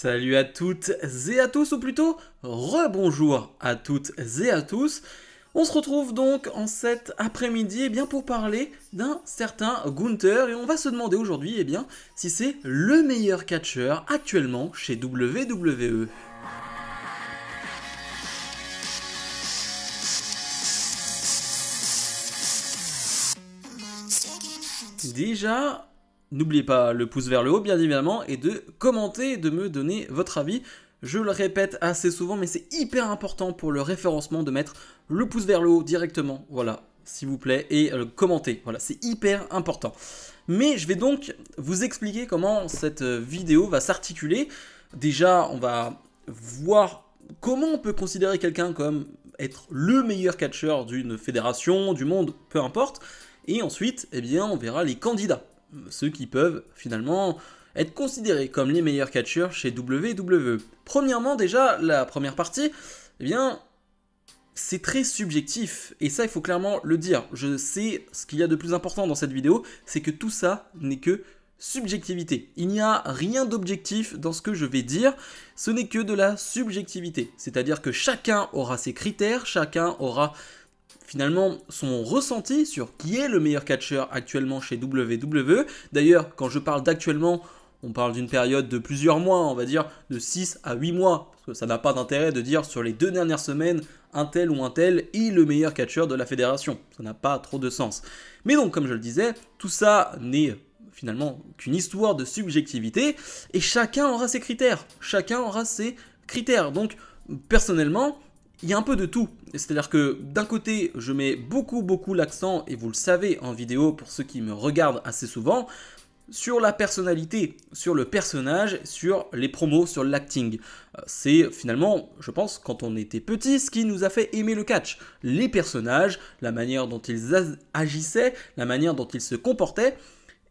Salut à toutes et à tous, ou plutôt rebonjour à toutes et à tous. On se retrouve donc en cet après-midi pour parler d'un certain Gunther et on va se demander aujourd'hui si c'est le meilleur catcheur actuellement chez WWE. Déjà, n'oubliez pas le pouce vers le haut bien évidemment et de commenter et de me donner votre avis. Je le répète assez souvent mais c'est hyper important pour le référencement de mettre le pouce vers le haut directement, voilà, s'il vous plaît, et commenter, voilà, c'est hyper important. Mais je vais donc vous expliquer comment cette vidéo va s'articuler. Déjà, on va voir comment on peut considérer quelqu'un comme être le meilleur catcheur d'une fédération, du monde, peu importe. Et ensuite, on verra les candidats, ceux qui peuvent finalement être considérés comme les meilleurs catcheurs chez WWE. Premièrement, déjà, la première partie, c'est très subjectif, et ça il faut clairement le dire. Je sais ce qu'il y a de plus important dans cette vidéo, c'est que tout ça n'est que subjectivité. Il n'y a rien d'objectif dans ce que je vais dire, ce n'est que de la subjectivité. C'est-à-dire que chacun aura ses critères, chacun aura finalement son ressenti sur qui est le meilleur catcheur actuellement chez WWE. D'ailleurs, quand je parle d'actuellement, on parle d'une période de plusieurs mois, on va dire de 6 à 8 mois, parce que ça n'a pas d'intérêt de dire sur les 2 dernières semaines, un tel ou un tel est le meilleur catcheur de la fédération. Ça n'a pas trop de sens. Mais donc, comme je le disais, tout ça n'est finalement qu'une histoire de subjectivité, et chacun aura ses critères. Chacun aura ses critères. Donc, personnellement, il y a un peu de tout. C'est-à-dire que d'un côté, je mets beaucoup l'accent, et vous le savez en vidéo pour ceux qui me regardent assez souvent, sur la personnalité, sur le personnage, sur les promos, sur l'acting. C'est finalement, je pense, quand on était petit, ce qui nous a fait aimer le catch. Les personnages, la manière dont ils agissaient, la manière dont ils se comportaient.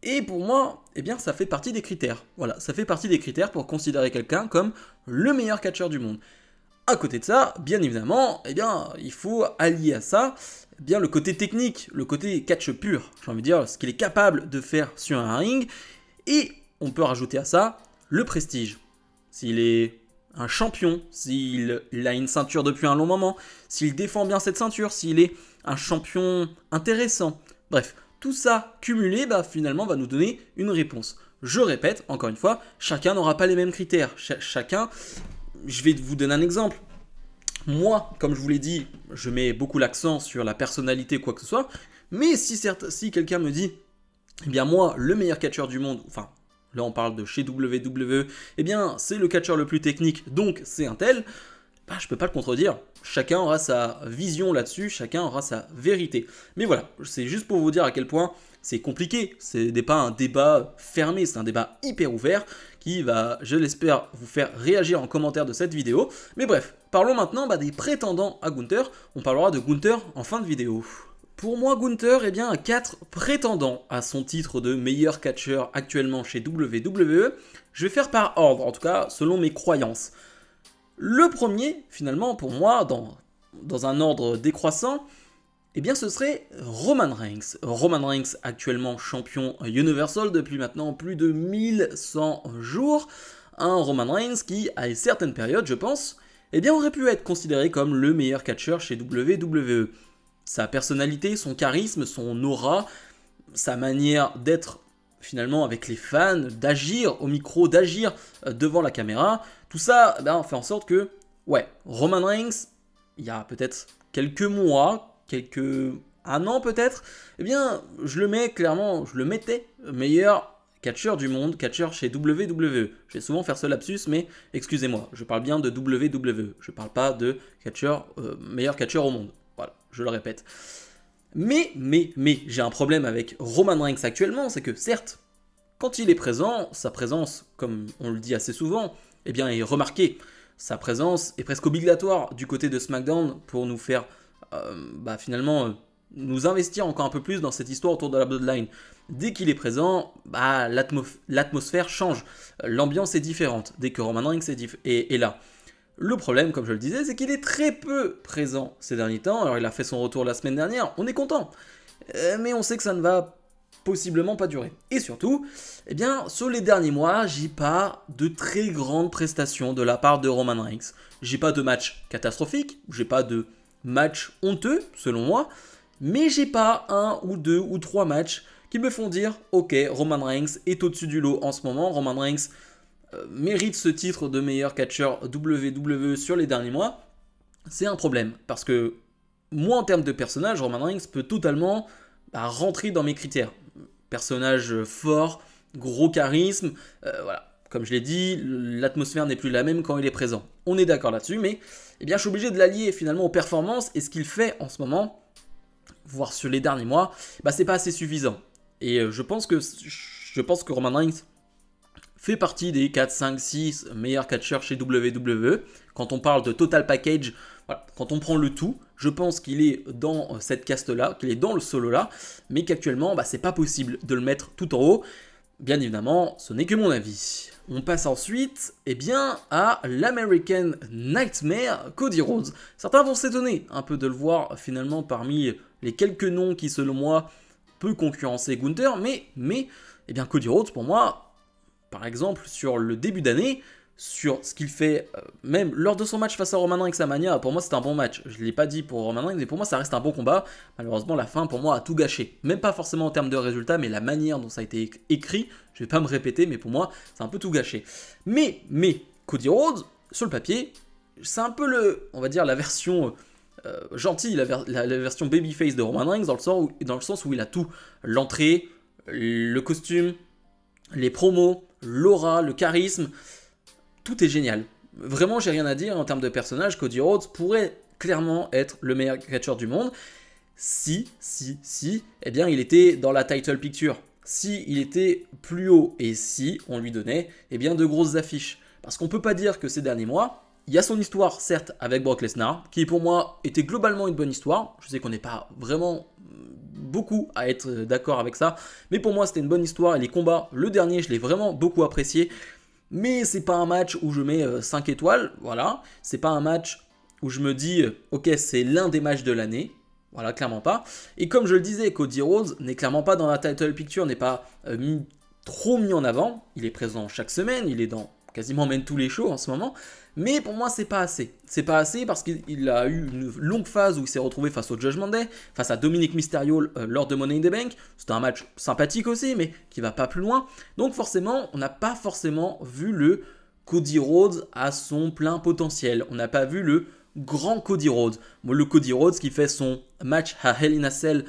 Et pour moi, ça fait partie des critères. Voilà, ça fait partie des critères pour considérer quelqu'un comme le meilleur catcheur du monde. À côté de ça, bien évidemment, il faut allier à ça le côté technique, le côté catch pur, j'ai envie de dire, ce qu'il est capable de faire sur un ring, et on peut rajouter à ça le prestige. S'il est un champion, s'il a une ceinture depuis un long moment, s'il défend bien cette ceinture, s'il est un champion intéressant, bref, tout ça cumulé finalement va nous donner une réponse. Je répète, encore une fois, chacun n'aura pas les mêmes critères, chacun... Je vais vous donner un exemple. Moi, comme je vous l'ai dit, je mets beaucoup l'accent sur la personnalité quoi que ce soit. Mais si quelqu'un me dit, moi, le meilleur catcheur du monde, enfin, là on parle de chez WWE, c'est le catcheur le plus technique, donc c'est un tel, je peux pas le contredire. Chacun aura sa vision là-dessus, chacun aura sa vérité. Mais voilà, c'est juste pour vous dire à quel point c'est compliqué. Ce n'est pas un débat fermé, c'est un débat hyper ouvert qui va, je l'espère, vous faire réagir en commentaire de cette vidéo. Mais bref, parlons maintenant des prétendants à Gunther. On parlera de Gunther en fin de vidéo. Pour moi, Gunther a 4 prétendants à son titre de meilleur catcheur actuellement chez WWE. Je vais faire par ordre, en tout cas selon mes croyances. Le premier, finalement, pour moi, dans un ordre décroissant, ce serait Roman Reigns. Roman Reigns, actuellement champion Universal depuis maintenant plus de 1100 jours. Un Roman Reigns qui, à une certaine période, je pense, aurait pu être considéré comme le meilleur catcheur chez WWE. Sa personnalité, son charisme, son aura, sa manière d'être finalement avec les fans, d'agir au micro, d'agir devant la caméra, tout ça fait en sorte que, Roman Reigns, il y a peut-être quelques mois, un an peut-être, je le mets clairement, je le mettais meilleur catcheur du monde, catcheur chez WWE. Je vais souvent faire ce lapsus, mais excusez-moi, je parle bien de WWE, je parle pas de meilleur catcheur au monde. Voilà, je le répète. Mais j'ai un problème avec Roman Reigns actuellement, c'est que certes, quand il est présent, sa présence, comme on le dit assez souvent, est remarquée. Sa présence est presque obligatoire du côté de SmackDown pour nous faire finalement nous investir encore un peu plus dans cette histoire autour de la Bloodline. Dès qu'il est présent, l'atmosphère change, l'ambiance est différente dès que Roman Reigns est là. Le problème, comme je le disais, c'est qu'il est très peu présent ces derniers temps. Alors il a fait son retour la semaine dernière, on est content. Mais on sait que ça ne va possiblement pas durer. Et surtout, eh bien, sur les derniers mois, j'ai pas de très grandes prestations de la part de Roman Reigns. J'ai pas de match catastrophique, j'ai pas de match honteux, selon moi, mais j'ai pas un ou deux ou trois matchs qui me font dire « Ok, Roman Reigns est au-dessus du lot en ce moment, Roman Reigns mérite ce titre de meilleur catcheur WWE sur les derniers mois. » C'est un problème, parce que moi, en termes de personnage, Roman Reigns peut totalement rentrer dans mes critères. Personnage fort, gros charisme, voilà. Comme je l'ai dit, l'atmosphère n'est plus la même quand il est présent. On est d'accord là-dessus, mais eh bien, je suis obligé de l'allier finalement aux performances, et ce qu'il fait en ce moment, voire sur les derniers mois, c'est pas assez suffisant. Et je pense que Roman Reigns fait partie des 4, 5, 6 meilleurs catcheurs chez WWE. Quand on parle de total package, voilà, quand on prend le tout, je pense qu'il est dans cette caste-là, qu'il est dans le solo-là, mais qu'actuellement, c'est pas possible de le mettre tout en haut. Bien évidemment, ce n'est que mon avis. On passe ensuite à l'American Nightmare, Cody Rhodes. Certains vont s'étonner un peu de le voir finalement parmi les quelques noms qui, selon moi, peut concurrencer Gunther, mais Cody Rhodes, pour moi, par exemple, sur le début d'année, sur ce qu'il fait, même lors de son match face à Roman Reigns à Mania, pour moi c'était un bon match. Je ne l'ai pas dit pour Roman Reigns, mais pour moi ça reste un bon combat. Malheureusement, la fin pour moi a tout gâché. Même pas forcément en termes de résultats, mais la manière dont ça a été écrit, je ne vais pas me répéter, mais pour moi c'est un peu tout gâché. Mais Cody Rhodes, sur le papier, c'est un peu on va dire la version gentille, la version babyface de Roman Reigns, dans le sens où il a tout. L'entrée, le costume, les promos, l'aura, le charisme. Tout est génial. Vraiment, j'ai rien à dire en termes de personnage. Cody Rhodes pourrait clairement être le meilleur catcheur du monde si, il était dans la title picture. Si il était plus haut et si on lui donnait, de grosses affiches. Parce qu'on peut pas dire que ces derniers mois, il y a son histoire, certes, avec Brock Lesnar, qui pour moi était globalement une bonne histoire. Je sais qu'on n'est pas vraiment beaucoup à être d'accord avec ça, mais pour moi c'était une bonne histoire et les combats, le dernier, je l'ai vraiment beaucoup apprécié. Mais c'est pas un match où je mets 5 étoiles, voilà. C'est pas un match où je me dis, ok, c'est l'un des matchs de l'année. Voilà, clairement pas. Et comme je le disais, Cody Rhodes n'est clairement pas dans la title picture, n'est pas trop mis en avant. Il est présent chaque semaine, il est dans quasiment même tous les shows en ce moment. Mais pour moi, c'est pas assez. C'est pas assez parce qu'il a eu une longue phase où il s'est retrouvé face au Judgment Day, face à Dominic Mysterio lors de Money in the Bank. C'était un match sympathique aussi, mais qui va pas plus loin. Donc forcément, on n'a pas forcément vu le Cody Rhodes à son plein potentiel. On n'a pas vu le grand Cody Rhodes. Le Cody Rhodes qui fait son match à Hell in a Cell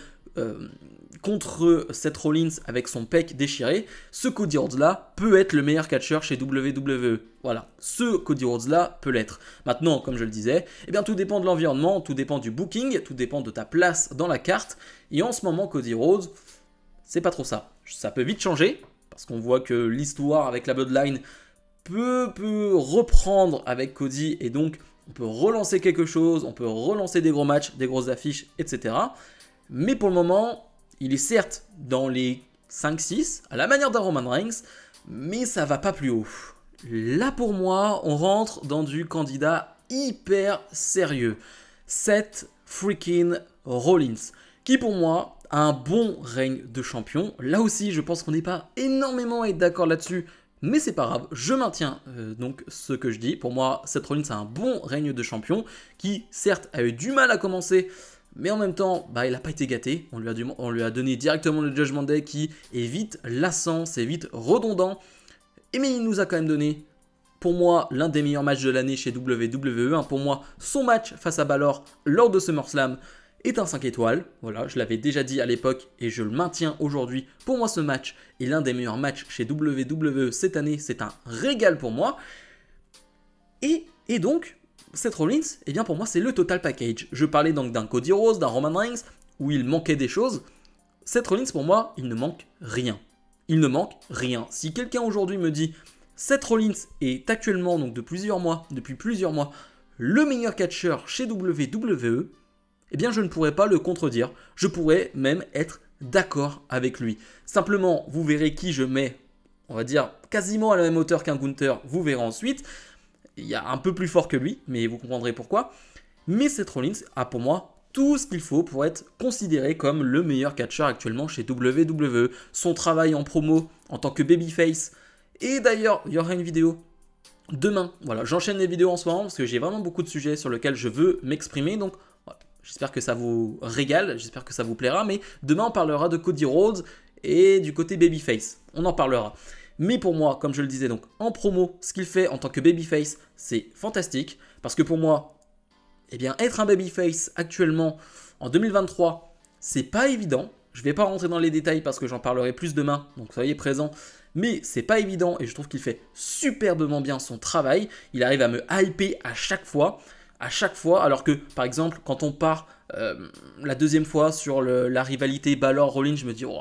contre Seth Rollins avec son pec déchiré, ce Cody Rhodes là peut être le meilleur catcheur chez WWE. Voilà, ce Cody Rhodes là peut l'être. Maintenant, comme je le disais, tout dépend de l'environnement, tout dépend du booking, tout dépend de ta place dans la carte. Et en ce moment, Cody Rhodes, c'est pas trop ça. Ça peut vite changer, parce qu'on voit que l'histoire avec la Bloodline peut reprendre avec Cody, et donc on peut relancer quelque chose, on peut relancer des gros matchs, des grosses affiches, etc. Mais pour le moment, il est certes dans les 5-6, à la manière d'un Roman Reigns, mais ça va pas plus haut. Là pour moi, on rentre dans du candidat hyper sérieux. Seth freaking Rollins, qui pour moi a un bon règne de champion. Là aussi, je pense qu'on n'est pas énormément à être d'accord là-dessus, mais c'est pas grave, je maintiens donc ce que je dis. Pour moi, Seth Rollins a un bon règne de champion, qui certes a eu du mal à commencer, mais en même temps, il n'a pas été gâté. On lui a donné directement le Judgment Day qui est vite lassant, c'est vite redondant. Mais il nous a quand même donné, pour moi, l'un des meilleurs matchs de l'année chez WWE. Pour moi, son match face à Balor lors de SummerSlam est un 5 étoiles. Voilà, je l'avais déjà dit à l'époque et je le maintiens aujourd'hui. Pour moi, ce match est l'un des meilleurs matchs chez WWE cette année. C'est un régal pour moi. Et donc, Seth Rollins, pour moi, c'est le total package. Je parlais donc d'un Cody Rhodes, d'un Roman Reigns, où il manquait des choses. Seth Rollins, pour moi, il ne manque rien. Il ne manque rien. Si quelqu'un aujourd'hui me dit Seth Rollins est actuellement, donc depuis plusieurs mois, le meilleur catcheur chez WWE, je ne pourrais pas le contredire. Je pourrais même être d'accord avec lui. Simplement, vous verrez qui je mets, on va dire, quasiment à la même hauteur qu'un Gunther. Vous verrez ensuite. Il y a un peu plus fort que lui, mais vous comprendrez pourquoi. Mais Seth Rollins a pour moi tout ce qu'il faut pour être considéré comme le meilleur catcheur actuellement chez WWE. Son travail en promo en tant que babyface. Et d'ailleurs, il y aura une vidéo demain. Voilà, j'enchaîne les vidéos en ce moment parce que j'ai vraiment beaucoup de sujets sur lesquels je veux m'exprimer. Donc, voilà, j'espère que ça vous régale, j'espère que ça vous plaira. Mais demain, on parlera de Cody Rhodes et du côté babyface. On en parlera. Mais pour moi, comme je le disais, donc en promo, ce qu'il fait en tant que babyface, c'est fantastique. Parce que pour moi, eh bien, être un babyface actuellement en 2023, c'est pas évident. Je ne vais pas rentrer dans les détails parce que j'en parlerai plus demain, donc soyez présents. Mais c'est pas évident et je trouve qu'il fait superbement bien son travail. Il arrive à me hyper à chaque fois. Alors que par exemple, quand on part la deuxième fois sur la rivalité Balor-Rollins, je me dis, oh,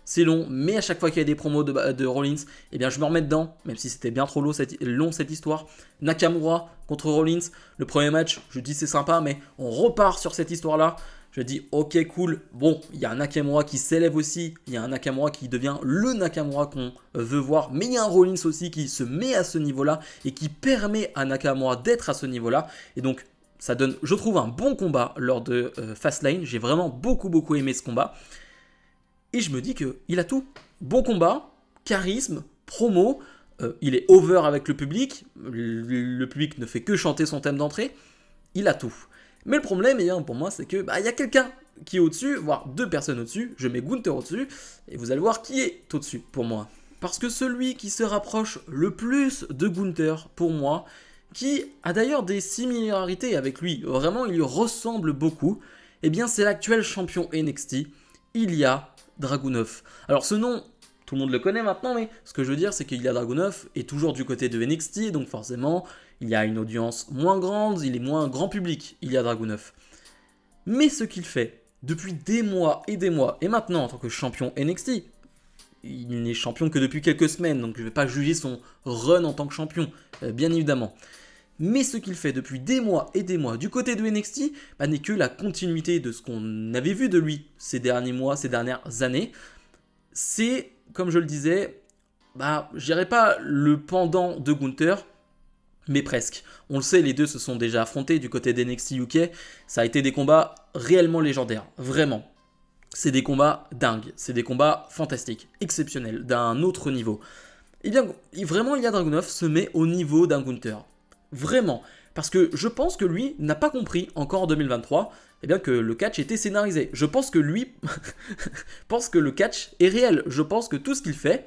c'est long, mais à chaque fois qu'il y a des promos de Rollins, eh bien je me remets dedans, même si c'était bien trop long cette histoire. Nakamura contre Rollins, le premier match, je dis c'est sympa, mais on repart sur cette histoire-là. Je dis ok cool, bon, il y a un Nakamura qui s'élève aussi, il y a un Nakamura qui devient le Nakamura qu'on veut voir, mais il y a un Rollins aussi qui se met à ce niveau-là et qui permet à Nakamura d'être à ce niveau-là. Et donc ça donne, je trouve, un bon combat lors de Fastlane. J'ai vraiment beaucoup aimé ce combat. Et je me dis qu'il a tout. Bon combat, charisme, promo, il est over avec le public. Le public ne fait que chanter son thème d'entrée. Il a tout. Mais le problème, pour moi, c'est que y a quelqu'un qui est au-dessus, voire deux personnes au-dessus. Je mets Gunther au-dessus. Et vous allez voir qui est au-dessus pour moi. Parce que celui qui se rapproche le plus de Gunther, pour moi, qui a d'ailleurs des similarités avec lui, vraiment il lui ressemble beaucoup, eh bien c'est l'actuel champion NXT, Ilya Dragunov. Alors ce nom, tout le monde le connaît maintenant, mais ce que je veux dire, c'est qu'Ilya Dragunov est toujours du côté de NXT, donc forcément, il y a une audience moins grande, il est moins grand public, Ilya Dragunov. Mais ce qu'il fait depuis des mois, et maintenant en tant que champion NXT, il n'est champion que depuis quelques semaines, donc je ne vais pas juger son run en tant que champion, bien évidemment. Mais ce qu'il fait depuis des mois du côté de NXT n'est que la continuité de ce qu'on avait vu de lui ces derniers mois, ces dernières années. C'est, comme je le disais, je dirais pas le pendant de Gunther, mais presque. On le sait, les deux se sont déjà affrontés du côté d'NXT UK. Ça a été des combats réellement légendaires, vraiment. C'est des combats dingues, c'est des combats fantastiques, exceptionnels, d'un autre niveau. Et bien, vraiment, Ilya Dragunov se met au niveau d'un Gunther. Vraiment, parce que je pense que lui n'a pas compris encore en 2023 que le catch était scénarisé. Je pense que lui pense que le catch est réel. Je pense que tout ce qu'il fait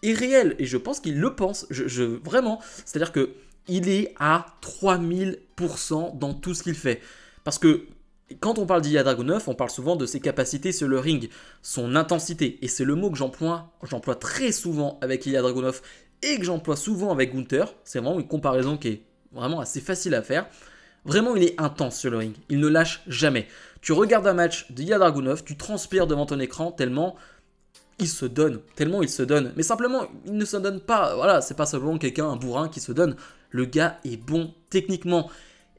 est réel et je pense qu'il le pense. Vraiment, c'est-à-dire que il est à 3000% dans tout ce qu'il fait. Parce que quand on parle d'Ilya Dragunov, on parle souvent de ses capacités sur le ring, son intensité. Et c'est le mot que j'emploie très souvent avec Ilya Dragunov et que j'emploie souvent avec Gunther. C'est vraiment une comparaison qui est vraiment assez facile à faire. Vraiment, il est intense sur le ring. Il ne lâche jamais. Tu regardes un match d'Ilya Dragunov, tu transpires devant ton écran tellement il se donne. Mais simplement, il ne se donne pas. Voilà, c'est pas simplement quelqu'un, un bourrin qui se donne. Le gars est bon techniquement.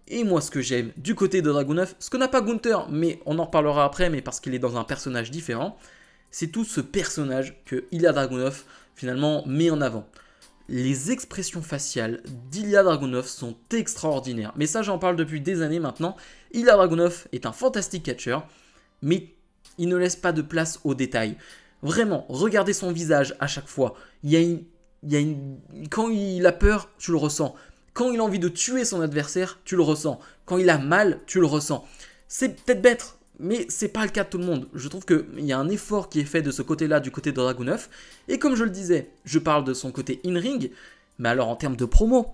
Et moi, ce que j'aime du côté de Dragunov, ce que n'a pas Gunther, mais on en reparlera après, mais parce qu'il est dans un personnage différent, c'est tout ce personnage que Ilya Dragunov finalement met en avant. Les expressions faciales d'Ilya Dragunov sont extraordinaires. Mais ça, j'en parle depuis des années maintenant. Ilya Dragunov est un fantastique catcheur, mais il ne laisse pas de place aux détails. Vraiment, regardez son visage à chaque fois. Quand il a peur, tu le ressens. Quand il a envie de tuer son adversaire, tu le ressens. Quand il a mal, tu le ressens. C'est peut-être bête, mais c'est pas le cas de tout le monde. Je trouve qu'il y a un effort qui est fait de ce côté-là, du côté de Dragunov. Et comme je le disais, je parle de son côté in-ring, mais alors en termes de promo,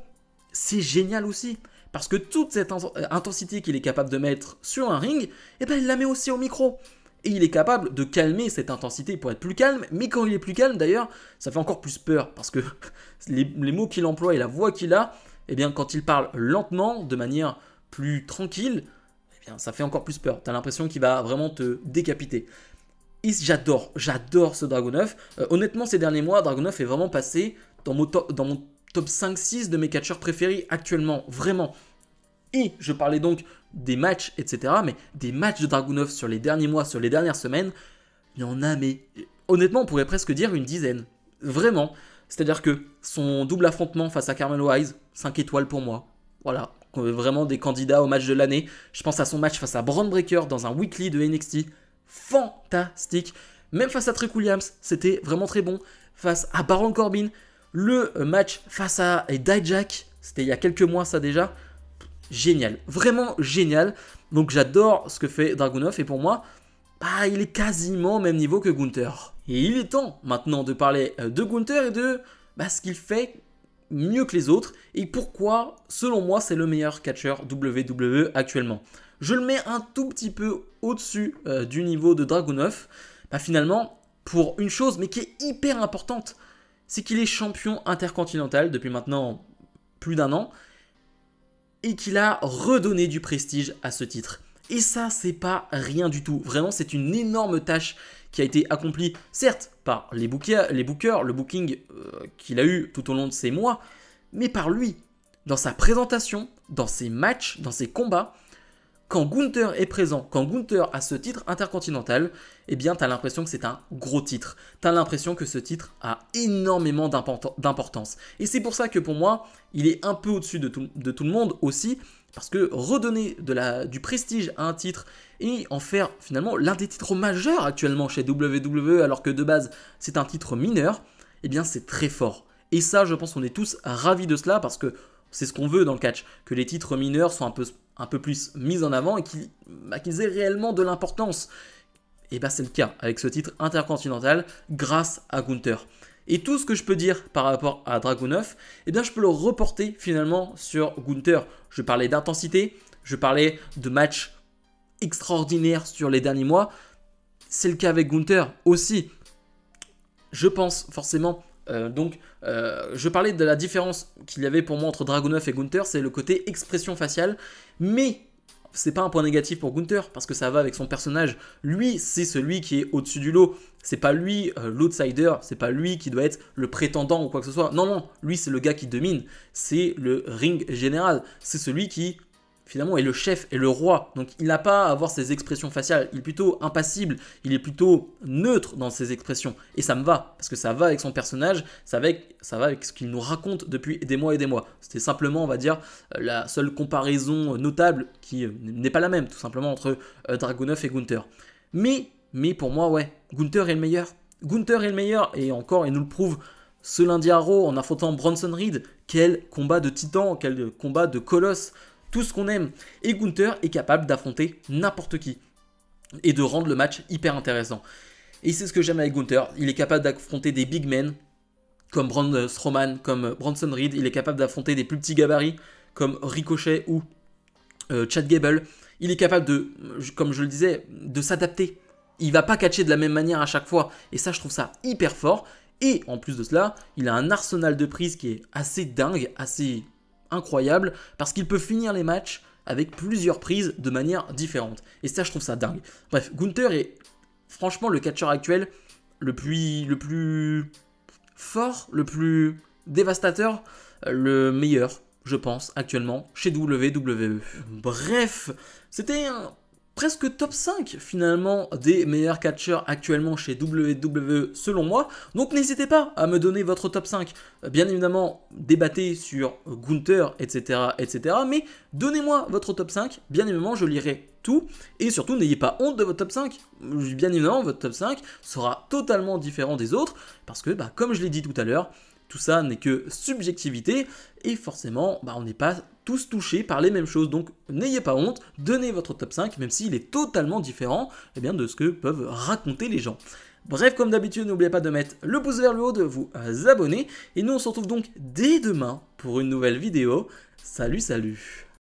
c'est génial aussi. Parce que toute cette intensité qu'il est capable de mettre sur un ring, il la met aussi au micro. Et il est capable de calmer cette intensité pour être plus calme. Mais quand il est plus calme, d'ailleurs, ça fait encore plus peur. Parce que les mots qu'il emploie et la voix qu'il a, quand il parle lentement, de manière plus tranquille, ça fait encore plus peur. Tu as l'impression qu'il va vraiment te décapiter. Et j'adore ce Dragunov. Honnêtement, ces derniers mois, Dragunov est vraiment passé dans mon top 5-6 de mes catcheurs préférés actuellement. Vraiment. Et je parlais donc des matchs, etc. Mais des matchs de Dragunov sur les derniers mois, sur les dernières semaines, il y en a, mais honnêtement, on pourrait presque dire une dizaine. Vraiment. C'est-à-dire que son double affrontement face à Carmelo Hayes, 5 étoiles pour moi. Voilà. vraiment des candidats au match de l'année. Je pense à son match face à Bron Breakker dans un weekly de NXT. Fantastique. Même face à Trick Williams, c'était vraiment très bon. Face à Baron Corbin, le match face à Dijak, c'était il y a quelques mois ça déjà. Génial, vraiment génial. Donc j'adore ce que fait Dragunov et pour moi, bah, il est quasiment au même niveau que Gunther. Et il est temps maintenant de parler de Gunther et de ce qu'il fait mieux que les autres et pourquoi, selon moi, c'est le meilleur catcheur WWE actuellement. Je le mets un tout petit peu au-dessus du niveau de Dragunov. Finalement, pour une chose, mais qui est hyper importante, c'est qu'il est champion intercontinental depuis maintenant plus d'1 an et qu'il a redonné du prestige à ce titre. Et ça, c'est pas rien du tout. Vraiment, c'est une énorme tâche qui a été accomplie, certes, par les bookers, le booking qu'il a eu tout au long de ces mois, mais par lui, dans sa présentation, dans ses matchs, dans ses combats. Quand Gunther est présent, quand Gunther a ce titre intercontinental, eh bien, tu as l'impression que c'est un gros titre. Tu as l'impression que ce titre a énormément d'importance. Et c'est pour ça que pour moi, il est un peu au-dessus de tout le monde aussi, parce que redonner du prestige à un titre et en faire finalement l'un des titres majeurs actuellement chez WWE, alors que de base, c'est un titre mineur, eh bien, c'est très fort. Et ça, je pense qu'on est tous ravis de cela, parce que c'est ce qu'on veut dans le catch, que les titres mineurs soient un peu plus mis en avant et qu'ils aient réellement de l'importance. Et c'est le cas avec ce titre intercontinental grâce à Gunther. Et tout ce que je peux dire par rapport à Dragunov, eh bien je peux le reporter finalement sur Gunther. Je parlais d'intensité, je parlais de matchs extraordinaires sur les derniers mois. C'est le cas avec Gunther aussi. Je pense forcément... je parlais de la différence qu'il y avait pour moi entre Dragunov et Gunther, c'est le côté expression faciale, mais c'est pas un point négatif pour Gunther parce que ça va avec son personnage. Lui, c'est celui qui est au-dessus du lot. C'est pas lui l'outsider, c'est pas lui qui doit être le prétendant ou quoi que ce soit. Non, non, lui c'est le gars qui domine, c'est le ring général, c'est celui qui finalement est le chef et le roi. Donc il n'a pas à avoir ses expressions faciales, il est plutôt impassible, il est plutôt neutre dans ses expressions. Et ça me va, parce que ça va avec son personnage, ça va avec ce qu'il nous raconte depuis des mois et des mois. C'était simplement, on va dire, la seule comparaison notable qui n'est pas la même, tout simplement, entre Dragunov et Gunther. Mais pour moi, ouais, Gunther est le meilleur. Gunther est le meilleur, et encore, il nous le prouve ce lundi à Raw en affrontant Bronson Reed. Quel combat de titan, quel combat de colosse. Tout ce qu'on aime. Et Gunther est capable d'affronter n'importe qui. Et de rendre le match hyper intéressant. Et c'est ce que j'aime avec Gunther. Il est capable d'affronter des big men, comme Braun Strowman, comme Bronson Reed. Il est capable d'affronter des plus petits gabarits, comme Ricochet ou Chad Gable. Il est capable de, comme je le disais, de s'adapter. Il va pas catcher de la même manière à chaque fois. Et ça, je trouve ça hyper fort. Et en plus de cela, il a un arsenal de prises qui est assez dingue, assez incroyable, parce qu'il peut finir les matchs avec plusieurs prises de manière différente. Et ça, je trouve ça dingue. Bref, Gunther est franchement le catcheur actuel le plus fort, le plus dévastateur, le meilleur, je pense, actuellement, chez WWE. Bref, c'était un presque top 5 finalement des meilleurs catcheurs actuellement chez WWE selon moi. Donc n'hésitez pas à me donner votre top 5. Bien évidemment, débattez sur Gunther, etc. etc. Mais donnez-moi votre top 5. Bien évidemment, je lirai tout. Et surtout, n'ayez pas honte de votre top 5. Bien évidemment, votre top 5 sera totalement différent des autres. Parce que, comme je l'ai dit tout à l'heure, tout ça n'est que subjectivité et forcément, on n'est pas tous touchés par les mêmes choses. Donc, n'ayez pas honte, donnez votre top 5, même s'il est totalement différent de ce que peuvent raconter les gens. Bref, comme d'habitude, n'oubliez pas de mettre le pouce vers le haut, de vous abonner. Et nous, on se retrouve donc dès demain pour une nouvelle vidéo. Salut, salut!